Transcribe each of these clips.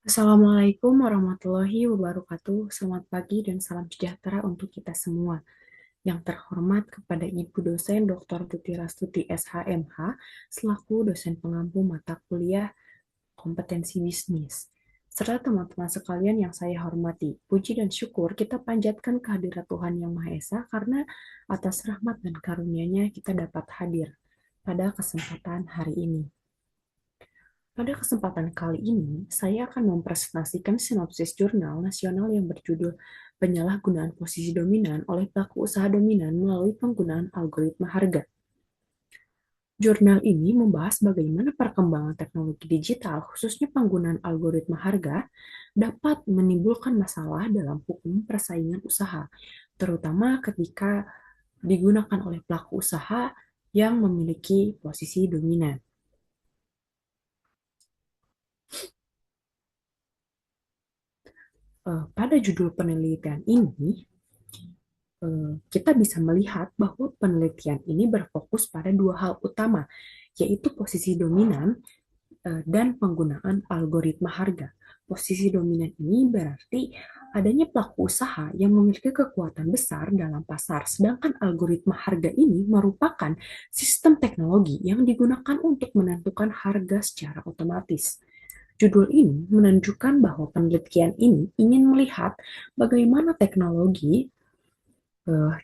Assalamualaikum warahmatullahi wabarakatuh. Selamat pagi dan salam sejahtera untuk kita semua. Yang terhormat kepada Ibu dosen Dr. Tuti Rastuti SHMH selaku dosen pengampu mata kuliah kompetensi bisnis. Serta teman-teman sekalian yang saya hormati, puji dan syukur kita panjatkan kehadirat Tuhan Yang Maha Esa karena atas rahmat dan karunia-Nya kita dapat hadir pada kesempatan hari ini. Pada kesempatan kali ini, saya akan mempresentasikan sinopsis jurnal nasional yang berjudul Penyalahgunaan Posisi Dominan oleh Pelaku Usaha Dominan Melalui Penggunaan Algoritma Harga. Jurnal ini membahas bagaimana perkembangan teknologi digital, khususnya penggunaan algoritma harga, dapat menimbulkan masalah dalam hukum persaingan usaha, terutama ketika digunakan oleh pelaku usaha yang memiliki posisi dominan. Pada judul penelitian ini, kita bisa melihat bahwa penelitian ini berfokus pada dua hal utama, yaitu posisi dominan dan penggunaan algoritma harga. Posisi dominan ini berarti adanya pelaku usaha yang memiliki kekuatan besar dalam pasar, sedangkan algoritma harga ini merupakan sistem teknologi yang digunakan untuk menentukan harga secara otomatis. Judul ini menunjukkan bahwa penelitian ini ingin melihat bagaimana teknologi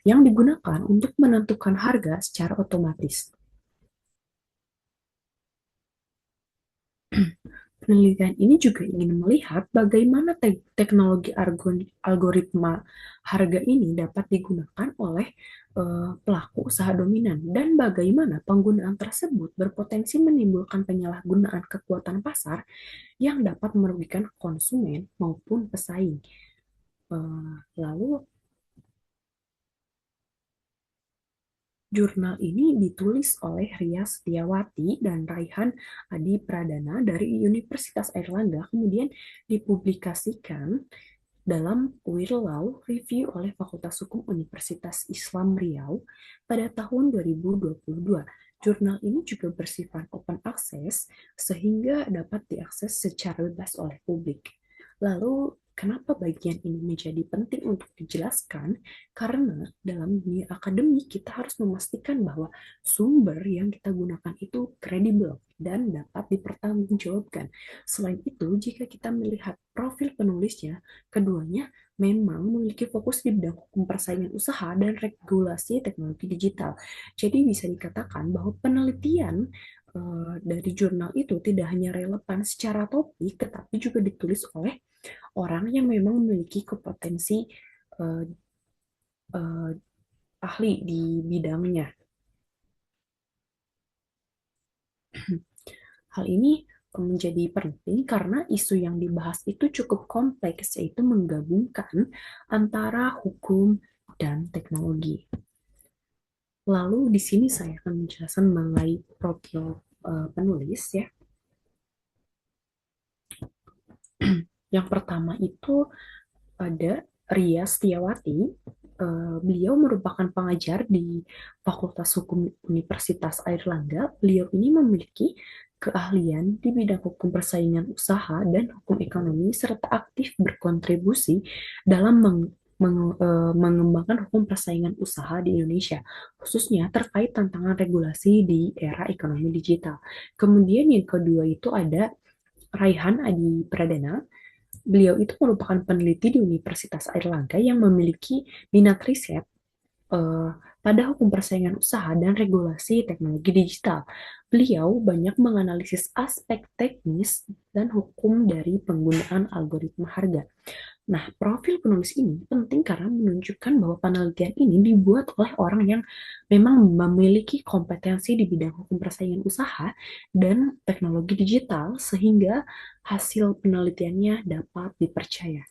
yang digunakan untuk menentukan harga secara otomatis. Penelitian ini juga ingin melihat bagaimana teknologi algoritma harga ini dapat digunakan oleh pelaku usaha dominan dan bagaimana penggunaan tersebut berpotensi menimbulkan penyalahgunaan kekuatan pasar yang dapat merugikan konsumen maupun pesaing. Lalu jurnal ini ditulis oleh Ria Setiawati dan Raihan Adi Pradana dari Universitas Airlangga, kemudian dipublikasikan dalam Wirlau Review oleh Fakultas Hukum Universitas Islam Riau pada tahun 2022. Jurnal ini juga bersifat open access sehingga dapat diakses secara bebas oleh publik. Lalu, kenapa bagian ini menjadi penting untuk dijelaskan? Karena dalam dunia akademik kita harus memastikan bahwa sumber yang kita gunakan itu kredibel dan dapat dipertanggungjawabkan. Selain itu, jika kita melihat profil penulisnya, keduanya memang memiliki fokus di bidang hukum persaingan usaha dan regulasi teknologi digital. Jadi bisa dikatakan bahwa penelitian dari jurnal itu tidak hanya relevan secara topik, tetapi juga ditulis oleh orang yang memang memiliki kompetensi uh, uh, ahli di bidangnya. Hal ini menjadi penting karena isu yang dibahas itu cukup kompleks, yaitu menggabungkan antara hukum dan teknologi. Lalu di sini saya akan menjelaskan mengenai profil penulis ya. Yang pertama itu ada Ria Setiawati. Beliau merupakan pengajar di Fakultas Hukum Universitas Airlangga. Beliau ini memiliki keahlian di bidang hukum persaingan usaha dan hukum ekonomi serta aktif berkontribusi dalam mengembangkan hukum persaingan usaha di Indonesia, khususnya terkait tantangan regulasi di era ekonomi digital. Kemudian yang kedua itu ada Raihan Adi Pradana. Beliau itu merupakan peneliti di Universitas Airlangga yang memiliki minat riset eh, pada hukum persaingan usaha dan regulasi teknologi digital. Beliau banyak menganalisis aspek teknis dan hukum dari penggunaan algoritma harga. Nah, profil penulis ini penting karena menunjukkan bahwa penelitian ini dibuat oleh orang yang memang memiliki kompetensi di bidang hukum persaingan usaha dan teknologi digital, sehingga hasil penelitiannya dapat dipercaya.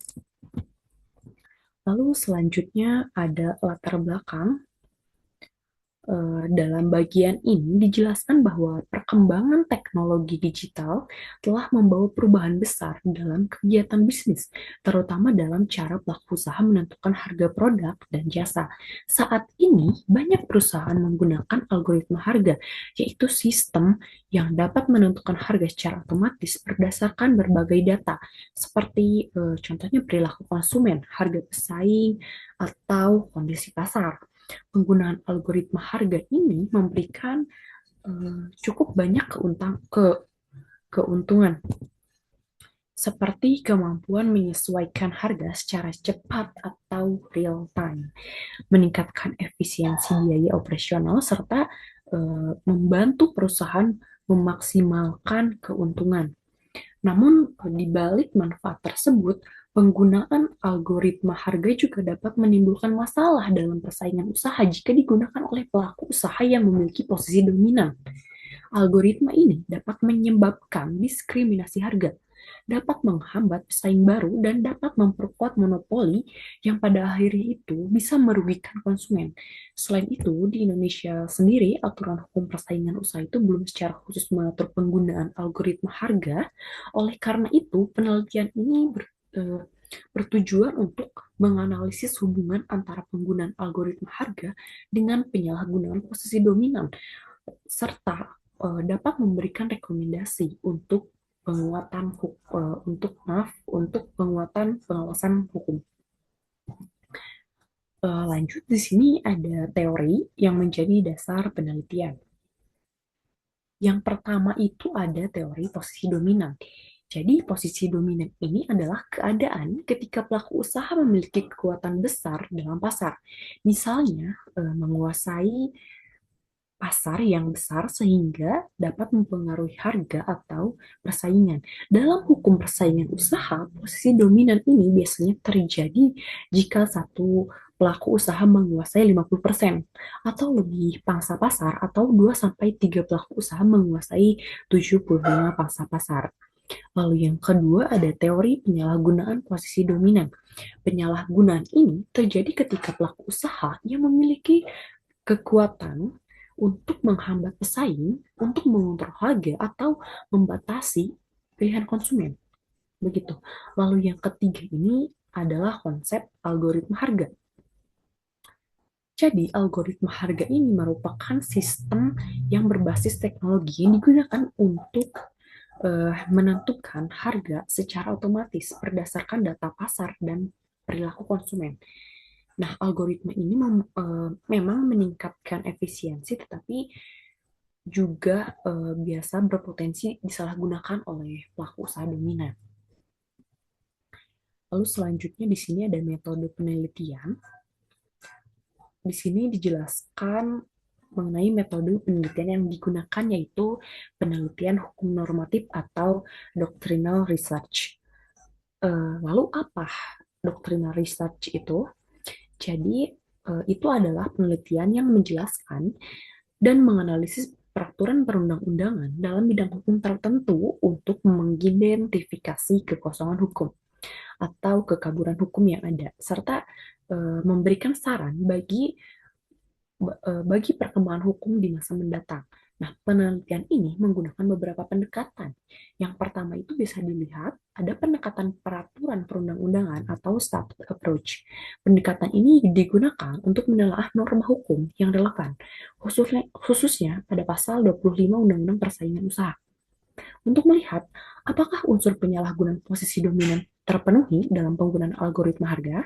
Lalu selanjutnya ada latar belakang Dalam bagian ini dijelaskan bahwa perkembangan teknologi digital telah membawa perubahan besar dalam kegiatan bisnis, terutama dalam cara pelaku usaha menentukan harga produk dan jasa. Saat ini, banyak perusahaan menggunakan algoritma harga, yaitu sistem yang dapat menentukan harga secara otomatis berdasarkan berbagai data, seperti contohnya perilaku konsumen, harga pesaing, atau kondisi pasar. Penggunaan algoritma harga ini memberikan cukup banyak keuntungan, seperti kemampuan menyesuaikan harga secara cepat atau real time, meningkatkan efisiensi biaya operasional, serta membantu perusahaan memaksimalkan keuntungan. Namun, di balik manfaat tersebut, penggunaan algoritma harga juga dapat menimbulkan masalah dalam persaingan usaha jika digunakan oleh pelaku usaha yang memiliki posisi dominan. Algoritma ini dapat menyebabkan diskriminasi harga, dapat menghambat pesaing baru, dan dapat memperkuat monopoli yang pada akhirnya itu bisa merugikan konsumen. Selain itu, di Indonesia sendiri, aturan hukum persaingan usaha itu belum secara khusus mengatur penggunaan algoritma harga. Oleh karena itu, penelitian ini bertujuan untuk menganalisis hubungan antara penggunaan algoritma harga dengan penyalahgunaan posisi dominan, serta dapat memberikan rekomendasi untuk untuk penguatan pengawasan hukum. Lanjut, di sini ada teori yang menjadi dasar penelitian. Yang pertama itu ada teori posisi dominan. Jadi posisi dominan ini adalah keadaan ketika pelaku usaha memiliki kekuatan besar dalam pasar. Misalnya menguasai pasar yang besar sehingga dapat mempengaruhi harga atau persaingan. Dalam hukum persaingan usaha, posisi dominan ini biasanya terjadi jika satu pelaku usaha menguasai 50% atau lebih pangsa pasar, atau 2 sampai 3 pelaku usaha menguasai 75 pangsa pasar. Lalu yang kedua ada teori penyalahgunaan posisi dominan. Penyalahgunaan ini terjadi ketika pelaku usaha yang memiliki kekuatan untuk menghambat pesaing, untuk mengontrol harga, atau membatasi pilihan konsumen. Begitu. Lalu yang ketiga ini adalah konsep algoritma harga. Jadi, algoritma harga ini merupakan sistem yang berbasis teknologi yang digunakan untuk menentukan harga secara otomatis berdasarkan data pasar dan perilaku konsumen. Nah, algoritma ini memang meningkatkan efisiensi, tetapi juga biasa berpotensi disalahgunakan oleh pelaku usaha dominan. Lalu selanjutnya di sini ada metode penelitian. Di sini dijelaskan mengenai metode penelitian yang digunakan, yaitu penelitian hukum normatif atau doctrinal research. Lalu apa doctrinal research itu? Jadi itu adalah penelitian yang menjelaskan dan menganalisis peraturan perundang-undangan dalam bidang hukum tertentu untuk mengidentifikasi kekosongan hukum atau kekaburan hukum yang ada, serta memberikan saran bagi perkembangan hukum di masa mendatang. Nah, penelitian ini menggunakan beberapa pendekatan. Yang pertama itu bisa dilihat ada pendekatan peraturan perundang-undangan atau statute approach. Pendekatan ini digunakan untuk menelaah norma hukum yang relevan, khususnya pada pasal 25 Undang-Undang Persaingan Usaha, untuk melihat apakah unsur penyalahgunaan posisi dominan terpenuhi dalam penggunaan algoritma harga.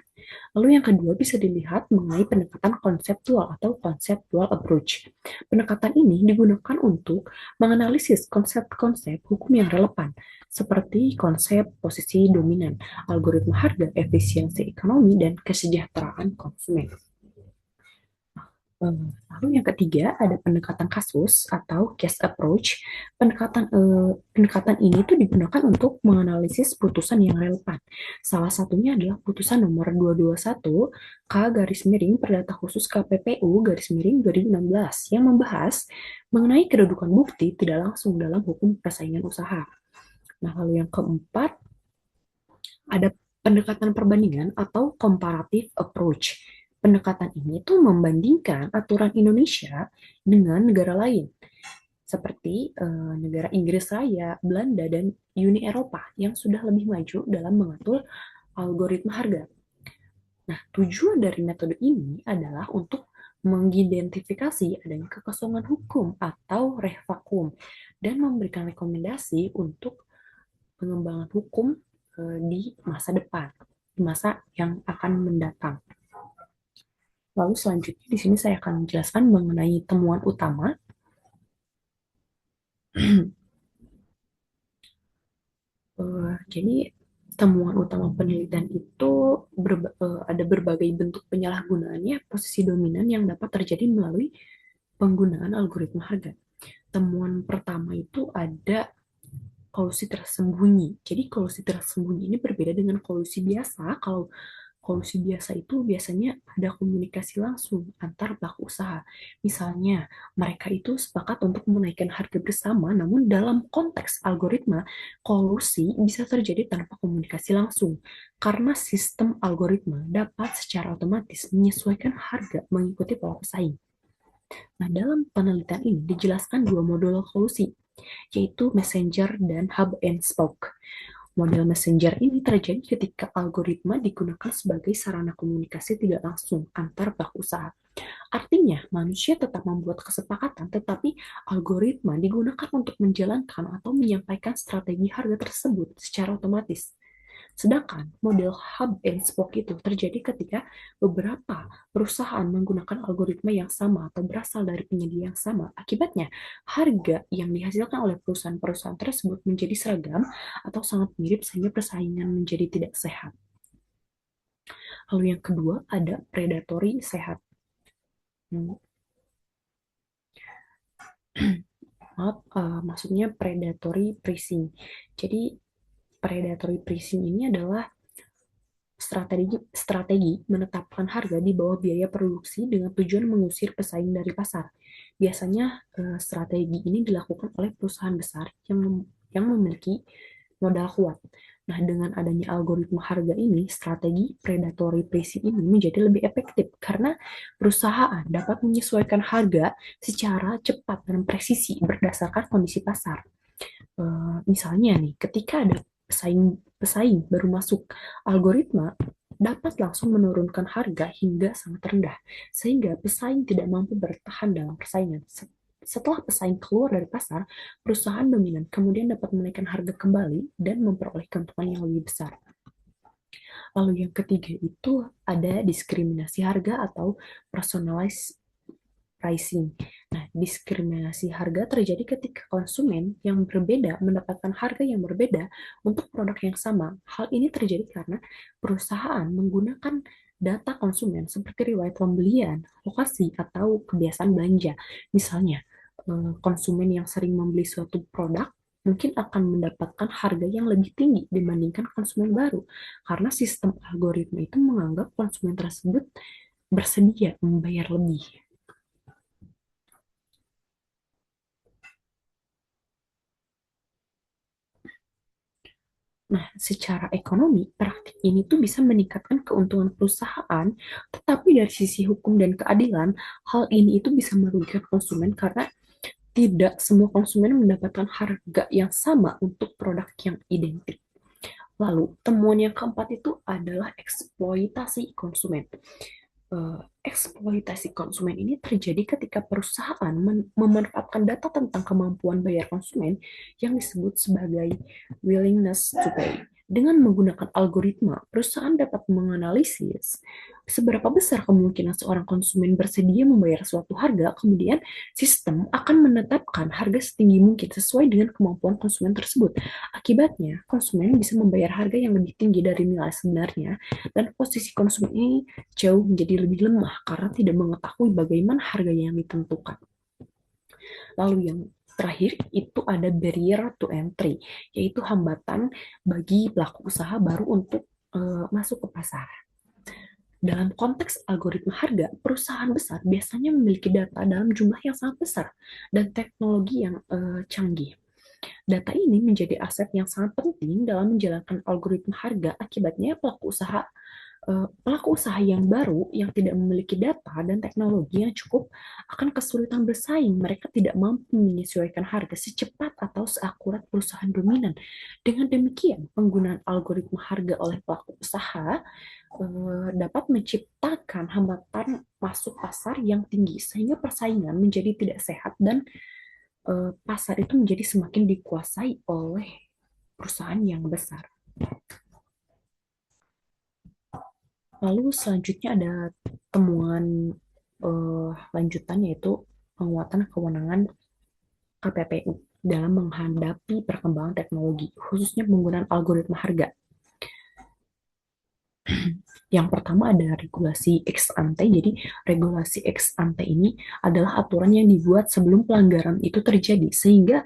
Lalu yang kedua bisa dilihat mengenai pendekatan konseptual atau conceptual approach. Pendekatan ini digunakan untuk menganalisis konsep-konsep hukum yang relevan, seperti konsep posisi dominan, algoritma harga, efisiensi ekonomi, dan kesejahteraan konsumen. Lalu yang ketiga ada pendekatan kasus atau case approach. Pendekatan ini tuh digunakan untuk menganalisis putusan yang relevan. Salah satunya adalah putusan nomor 221 K garis miring Perdata Khusus KPPU garis miring 2016 yang membahas mengenai kedudukan bukti tidak langsung dalam hukum persaingan usaha. Nah, lalu yang keempat ada pendekatan perbandingan atau comparative approach. Pendekatan ini tuh membandingkan aturan Indonesia dengan negara lain, seperti negara Inggris Raya, Belanda, dan Uni Eropa yang sudah lebih maju dalam mengatur algoritma harga. Nah, tujuan dari metode ini adalah untuk mengidentifikasi adanya kekosongan hukum atau revakum dan memberikan rekomendasi untuk pengembangan hukum di masa depan, di masa yang akan mendatang. Lalu selanjutnya di sini saya akan menjelaskan mengenai temuan utama. Jadi temuan utama penelitian itu ada berbagai bentuk penyalahgunaannya posisi dominan yang dapat terjadi melalui penggunaan algoritma harga. Temuan pertama itu ada kolusi tersembunyi. Jadi kolusi tersembunyi ini berbeda dengan kolusi biasa. Kalau kolusi biasa itu biasanya ada komunikasi langsung antar pelaku usaha. Misalnya, mereka itu sepakat untuk menaikkan harga bersama, namun dalam konteks algoritma, kolusi bisa terjadi tanpa komunikasi langsung, karena sistem algoritma dapat secara otomatis menyesuaikan harga mengikuti pola pesaing. Nah, dalam penelitian ini dijelaskan dua model kolusi, yaitu messenger dan hub and spoke. Model messenger ini terjadi ketika algoritma digunakan sebagai sarana komunikasi tidak langsung antar pelaku usaha. Artinya, manusia tetap membuat kesepakatan, tetapi algoritma digunakan untuk menjalankan atau menyampaikan strategi harga tersebut secara otomatis. Sedangkan model hub and spoke itu terjadi ketika beberapa perusahaan menggunakan algoritma yang sama atau berasal dari penyedia yang sama. Akibatnya, harga yang dihasilkan oleh perusahaan-perusahaan tersebut menjadi seragam atau sangat mirip sehingga persaingan menjadi tidak sehat. Lalu yang kedua ada predatory sehat. Hmm, Maaf, maksudnya predatory pricing. Jadi predatory pricing ini adalah strategi menetapkan harga di bawah biaya produksi dengan tujuan mengusir pesaing dari pasar. Biasanya strategi ini dilakukan oleh perusahaan besar yang memiliki modal kuat. Nah, dengan adanya algoritma harga ini, strategi predatory pricing ini menjadi lebih efektif karena perusahaan dapat menyesuaikan harga secara cepat dan presisi berdasarkan kondisi pasar. Misalnya nih, ketika ada pesaing baru masuk, algoritma dapat langsung menurunkan harga hingga sangat rendah, sehingga pesaing tidak mampu bertahan dalam persaingan. Setelah pesaing keluar dari pasar, perusahaan dominan kemudian dapat menaikkan harga kembali dan memperoleh keuntungan yang lebih besar. Lalu yang ketiga itu ada diskriminasi harga atau personalized pricing. Nah, diskriminasi harga terjadi ketika konsumen yang berbeda mendapatkan harga yang berbeda untuk produk yang sama. Hal ini terjadi karena perusahaan menggunakan data konsumen seperti riwayat pembelian, lokasi, atau kebiasaan belanja. Misalnya, konsumen yang sering membeli suatu produk mungkin akan mendapatkan harga yang lebih tinggi dibandingkan konsumen baru, karena sistem algoritma itu menganggap konsumen tersebut bersedia membayar lebih. Nah, secara ekonomi, praktik ini tuh bisa meningkatkan keuntungan perusahaan, tetapi dari sisi hukum dan keadilan, hal ini itu bisa merugikan konsumen karena tidak semua konsumen mendapatkan harga yang sama untuk produk yang identik. Lalu, temuan yang keempat itu adalah eksploitasi konsumen. Eksploitasi konsumen ini terjadi ketika perusahaan memanfaatkan data tentang kemampuan bayar konsumen yang disebut sebagai willingness to pay. Dengan menggunakan algoritma, perusahaan dapat menganalisis seberapa besar kemungkinan seorang konsumen bersedia membayar suatu harga, kemudian sistem akan menetapkan harga setinggi mungkin sesuai dengan kemampuan konsumen tersebut. Akibatnya, konsumen bisa membayar harga yang lebih tinggi dari nilai sebenarnya, dan posisi konsumen ini jauh menjadi lebih lemah karena tidak mengetahui bagaimana harga yang ditentukan. Lalu yang terakhir itu ada barrier to entry, yaitu hambatan bagi pelaku usaha baru untuk masuk ke pasar. Dalam konteks algoritma harga, perusahaan besar biasanya memiliki data dalam jumlah yang sangat besar dan teknologi yang canggih. Data ini menjadi aset yang sangat penting dalam menjalankan algoritma harga. Akibatnya, pelaku usaha Pelaku usaha yang baru yang tidak memiliki data dan teknologi yang cukup akan kesulitan bersaing. Mereka tidak mampu menyesuaikan harga secepat atau seakurat perusahaan dominan. Dengan demikian, penggunaan algoritma harga oleh pelaku usaha dapat menciptakan hambatan masuk pasar yang tinggi sehingga persaingan menjadi tidak sehat dan pasar itu menjadi semakin dikuasai oleh perusahaan yang besar. Lalu selanjutnya ada temuan lanjutan yaitu penguatan kewenangan KPPU dalam menghadapi perkembangan teknologi, khususnya penggunaan algoritma harga. Yang pertama ada regulasi ex ante. Jadi regulasi ex ante ini adalah aturan yang dibuat sebelum pelanggaran itu terjadi sehingga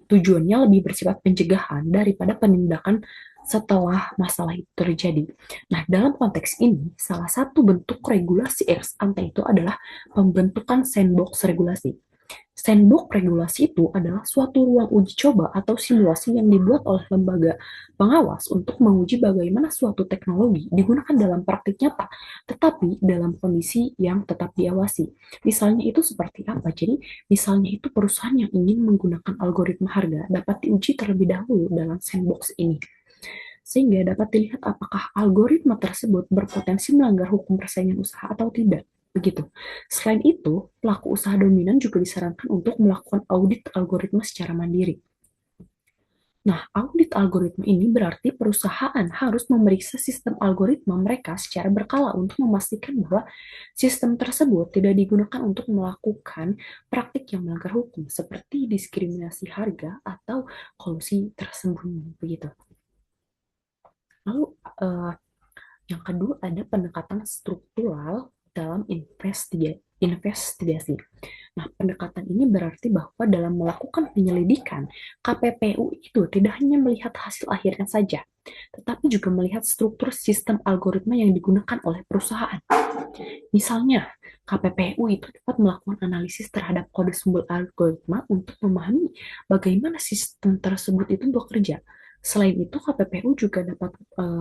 tujuannya lebih bersifat pencegahan daripada penindakan setelah masalah itu terjadi. Nah, dalam konteks ini, salah satu bentuk regulasi ex ante itu adalah pembentukan sandbox regulasi. Sandbox regulasi itu adalah suatu ruang uji coba atau simulasi yang dibuat oleh lembaga pengawas untuk menguji bagaimana suatu teknologi digunakan dalam praktik nyata, tetapi dalam kondisi yang tetap diawasi. Misalnya itu seperti apa? Jadi, misalnya itu perusahaan yang ingin menggunakan algoritma harga dapat diuji terlebih dahulu dalam sandbox ini sehingga dapat dilihat apakah algoritma tersebut berpotensi melanggar hukum persaingan usaha atau tidak. Begitu. Selain itu, pelaku usaha dominan juga disarankan untuk melakukan audit algoritma secara mandiri. Nah, audit algoritma ini berarti perusahaan harus memeriksa sistem algoritma mereka secara berkala untuk memastikan bahwa sistem tersebut tidak digunakan untuk melakukan praktik yang melanggar hukum, seperti diskriminasi harga atau kolusi tersembunyi. Begitu. Lalu, eh, yang kedua ada pendekatan struktural dalam investigasi. Nah, pendekatan ini berarti bahwa dalam melakukan penyelidikan, KPPU itu tidak hanya melihat hasil akhirnya saja, tetapi juga melihat struktur sistem algoritma yang digunakan oleh perusahaan. Misalnya, KPPU itu dapat melakukan analisis terhadap kode sumber algoritma untuk memahami bagaimana sistem tersebut itu bekerja. Selain itu, KPPU juga dapat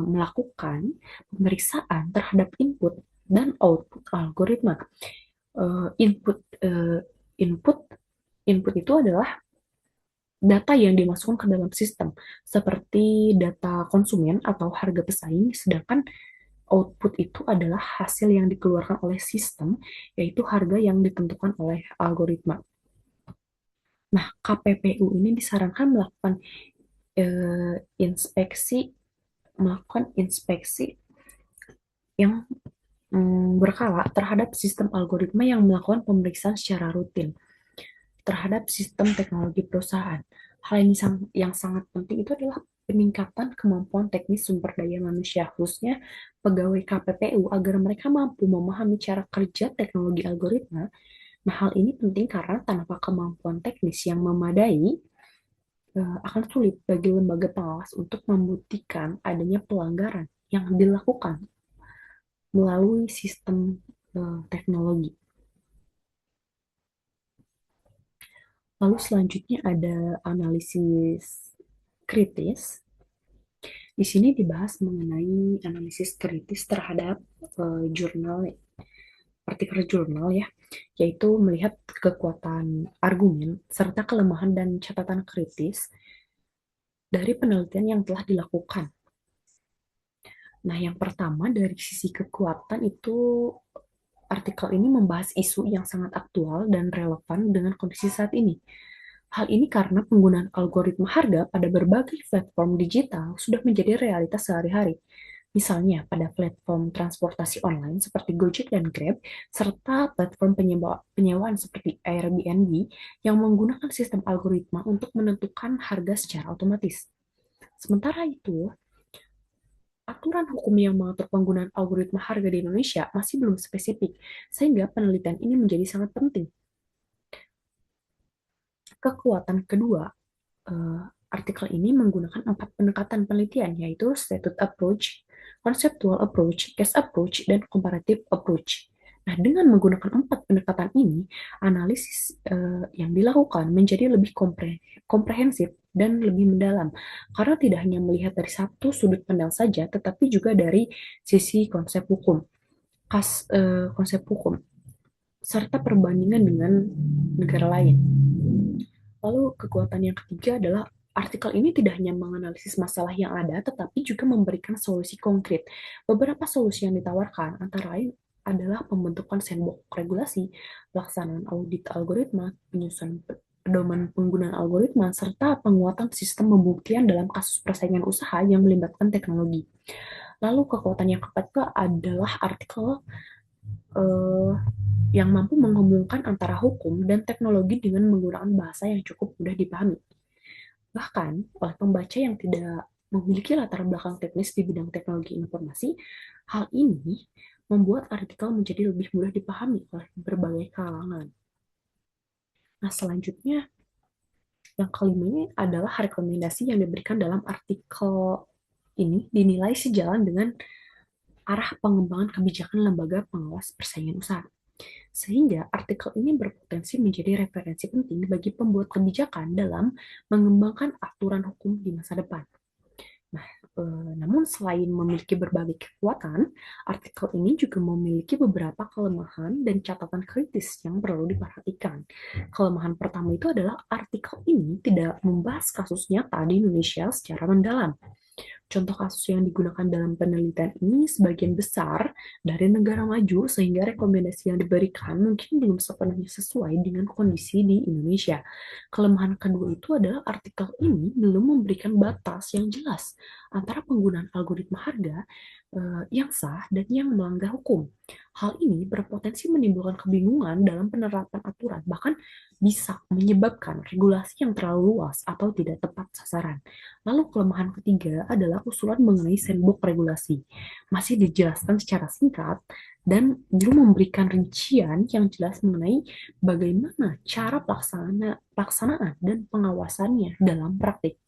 melakukan pemeriksaan terhadap input dan output algoritma. Uh, input uh, input input itu adalah data yang dimasukkan ke dalam sistem, seperti data konsumen atau harga pesaing, sedangkan output itu adalah hasil yang dikeluarkan oleh sistem, yaitu harga yang ditentukan oleh algoritma. Nah, KPPU ini disarankan eh, inspeksi melakukan inspeksi yang berkala terhadap sistem algoritma yang melakukan pemeriksaan secara rutin terhadap sistem teknologi perusahaan. Hal ini yang sangat penting itu adalah peningkatan kemampuan teknis sumber daya manusia, khususnya pegawai KPPU, agar mereka mampu memahami cara kerja teknologi algoritma. Nah, hal ini penting karena tanpa kemampuan teknis yang memadai, akan sulit bagi lembaga pengawas untuk membuktikan adanya pelanggaran yang dilakukan melalui sistem teknologi. Lalu selanjutnya ada analisis kritis. Di sini dibahas mengenai analisis kritis terhadap jurnal, artikel jurnal ya, yaitu melihat kekuatan argumen serta kelemahan dan catatan kritis dari penelitian yang telah dilakukan. Nah, yang pertama dari sisi kekuatan itu artikel ini membahas isu yang sangat aktual dan relevan dengan kondisi saat ini. Hal ini karena penggunaan algoritma harga pada berbagai platform digital sudah menjadi realitas sehari-hari. Misalnya pada platform transportasi online seperti Gojek dan Grab, serta platform penyewaan seperti Airbnb yang menggunakan sistem algoritma untuk menentukan harga secara otomatis. Sementara itu, aturan hukum yang mengatur penggunaan algoritma harga di Indonesia masih belum spesifik, sehingga penelitian ini menjadi sangat penting. Kekuatan kedua, eh, artikel ini menggunakan 4 pendekatan penelitian, yaitu status approach, conceptual approach, case approach, dan comparative approach. Nah, dengan menggunakan 4 pendekatan ini, analisis yang dilakukan menjadi lebih komprehensif dan lebih mendalam, karena tidak hanya melihat dari satu sudut pandang saja, tetapi juga dari sisi konsep hukum, serta perbandingan dengan negara lain. Lalu kekuatan yang ketiga adalah artikel ini tidak hanya menganalisis masalah yang ada, tetapi juga memberikan solusi konkret. Beberapa solusi yang ditawarkan antara lain adalah pembentukan sandbox regulasi, pelaksanaan audit algoritma, penyusunan pedoman penggunaan algoritma, serta penguatan sistem pembuktian dalam kasus persaingan usaha yang melibatkan teknologi. Lalu kekuatan yang keempat adalah artikel eh, yang mampu menghubungkan antara hukum dan teknologi dengan menggunakan bahasa yang cukup mudah dipahami. Bahkan, oleh pembaca yang tidak memiliki latar belakang teknis di bidang teknologi informasi, hal ini membuat artikel menjadi lebih mudah dipahami oleh berbagai kalangan. Nah, selanjutnya, yang kelima ini adalah rekomendasi yang diberikan dalam artikel ini dinilai sejalan dengan arah pengembangan kebijakan lembaga pengawas persaingan usaha. Sehingga artikel ini berpotensi menjadi referensi penting bagi pembuat kebijakan dalam mengembangkan aturan hukum di masa depan. Nah, namun selain memiliki berbagai kekuatan, artikel ini juga memiliki beberapa kelemahan dan catatan kritis yang perlu diperhatikan. Kelemahan pertama itu adalah artikel ini tidak membahas kasus nyata di Indonesia secara mendalam. Contoh kasus yang digunakan dalam penelitian ini sebagian besar dari negara maju, sehingga rekomendasi yang diberikan mungkin belum sepenuhnya sesuai dengan kondisi di Indonesia. Kelemahan kedua itu adalah artikel ini belum memberikan batas yang jelas antara penggunaan algoritma harga yang sah dan yang melanggar hukum. Hal ini berpotensi menimbulkan kebingungan dalam penerapan aturan, bahkan bisa menyebabkan regulasi yang terlalu luas atau tidak tepat sasaran. Lalu kelemahan ketiga adalah usulan mengenai sandbox regulasi. Masih dijelaskan secara singkat dan belum memberikan rincian yang jelas mengenai bagaimana cara pelaksanaan dan pengawasannya dalam praktik.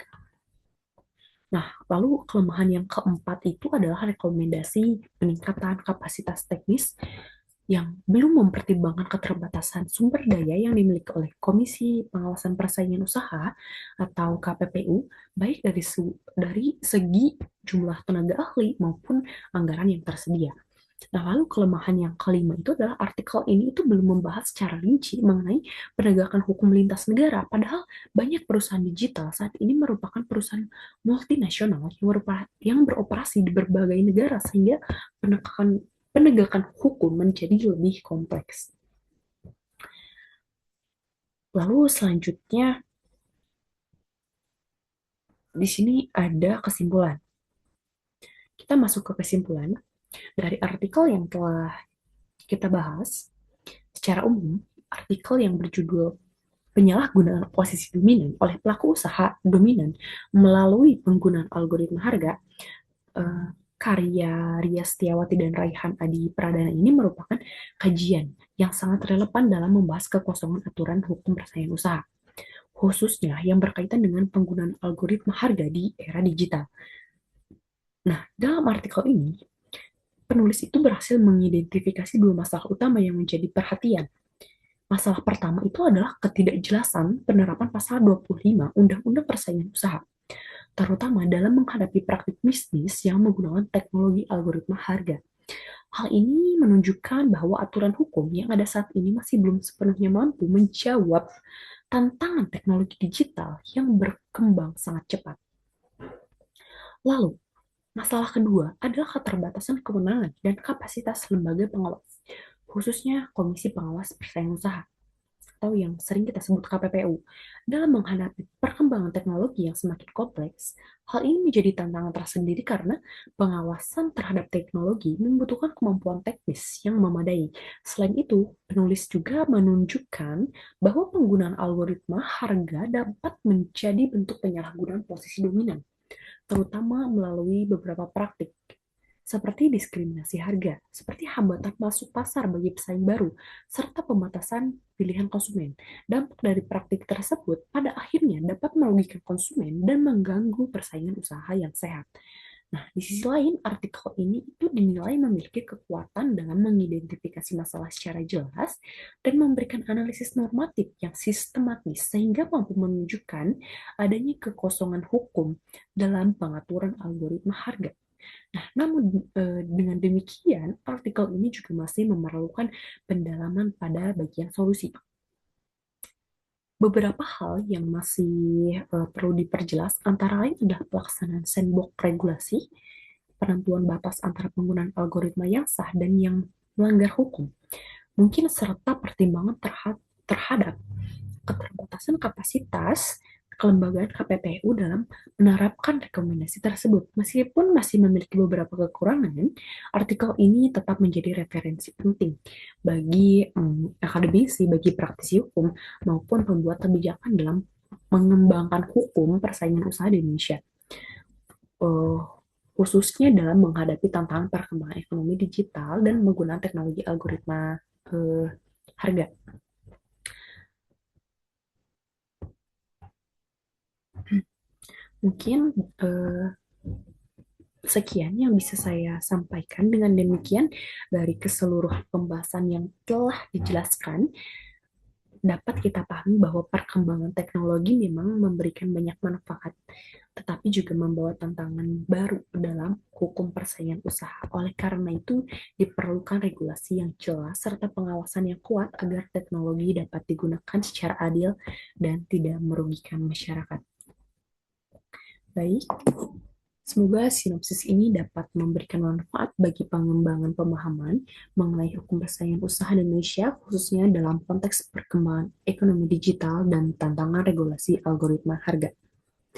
Nah, lalu kelemahan yang keempat itu adalah rekomendasi peningkatan kapasitas teknis yang belum mempertimbangkan keterbatasan sumber daya yang dimiliki oleh Komisi Pengawasan Persaingan Usaha atau KPPU, baik dari segi jumlah tenaga ahli maupun anggaran yang tersedia. Nah, lalu kelemahan yang kelima itu adalah artikel ini itu belum membahas secara rinci mengenai penegakan hukum lintas negara, padahal banyak perusahaan digital saat ini merupakan perusahaan multinasional yang beroperasi di berbagai negara, sehingga penegakan penegakan hukum menjadi lebih kompleks. Lalu selanjutnya di sini ada kesimpulan. Kita masuk ke kesimpulan dari artikel yang telah kita bahas. Secara umum, artikel yang berjudul penyalahgunaan posisi dominan oleh pelaku usaha dominan melalui penggunaan algoritma harga, eh, karya Ria Setiawati dan Raihan Adi Pradana ini merupakan kajian yang sangat relevan dalam membahas kekosongan aturan hukum persaingan usaha, khususnya yang berkaitan dengan penggunaan algoritma harga di era digital. Nah, dalam artikel ini, penulis itu berhasil mengidentifikasi dua masalah utama yang menjadi perhatian. Masalah pertama itu adalah ketidakjelasan penerapan pasal 25 Undang-Undang Persaingan Usaha, terutama dalam menghadapi praktik bisnis yang menggunakan teknologi algoritma harga. Hal ini menunjukkan bahwa aturan hukum yang ada saat ini masih belum sepenuhnya mampu menjawab tantangan teknologi digital yang berkembang sangat cepat. Lalu, masalah kedua adalah keterbatasan kewenangan dan kapasitas lembaga pengawas, khususnya Komisi Pengawas Persaingan Usaha atau yang sering kita sebut KPPU. Dalam menghadapi perkembangan teknologi yang semakin kompleks, hal ini menjadi tantangan tersendiri karena pengawasan terhadap teknologi membutuhkan kemampuan teknis yang memadai. Selain itu, penulis juga menunjukkan bahwa penggunaan algoritma harga dapat menjadi bentuk penyalahgunaan posisi dominan, terutama melalui beberapa praktik seperti diskriminasi harga, seperti hambatan masuk pasar bagi pesaing baru, serta pembatasan pilihan konsumen. Dampak dari praktik tersebut pada akhirnya dapat merugikan konsumen dan mengganggu persaingan usaha yang sehat. Nah, di sisi lain, artikel ini itu dinilai memiliki kekuatan dengan mengidentifikasi masalah secara jelas dan memberikan analisis normatif yang sistematis sehingga mampu menunjukkan adanya kekosongan hukum dalam pengaturan algoritma harga. Nah, namun dengan demikian, artikel ini juga masih memerlukan pendalaman pada bagian solusi. Beberapa hal yang masih perlu diperjelas antara lain adalah pelaksanaan sandbox regulasi, penentuan batas antara penggunaan algoritma yang sah dan yang melanggar hukum, mungkin serta pertimbangan terhadap keterbatasan kapasitas kelembagaan KPPU dalam menerapkan rekomendasi tersebut. Meskipun masih memiliki beberapa kekurangan, artikel ini tetap menjadi referensi penting bagi akademisi, bagi praktisi hukum, maupun pembuat kebijakan dalam mengembangkan hukum persaingan usaha di Indonesia. Uh, Khususnya dalam menghadapi tantangan perkembangan ekonomi digital dan menggunakan teknologi algoritma harga. Mungkin uh, sekian yang bisa saya sampaikan. Dengan demikian, dari keseluruhan pembahasan yang telah dijelaskan, dapat kita pahami bahwa perkembangan teknologi memang memberikan banyak manfaat, tetapi juga membawa tantangan baru dalam hukum persaingan usaha. Oleh karena itu, diperlukan regulasi yang jelas serta pengawasan yang kuat agar teknologi dapat digunakan secara adil dan tidak merugikan masyarakat. Baik, semoga sinopsis ini dapat memberikan manfaat bagi pengembangan pemahaman mengenai hukum persaingan usaha di Indonesia, khususnya dalam konteks perkembangan ekonomi digital dan tantangan regulasi algoritma harga.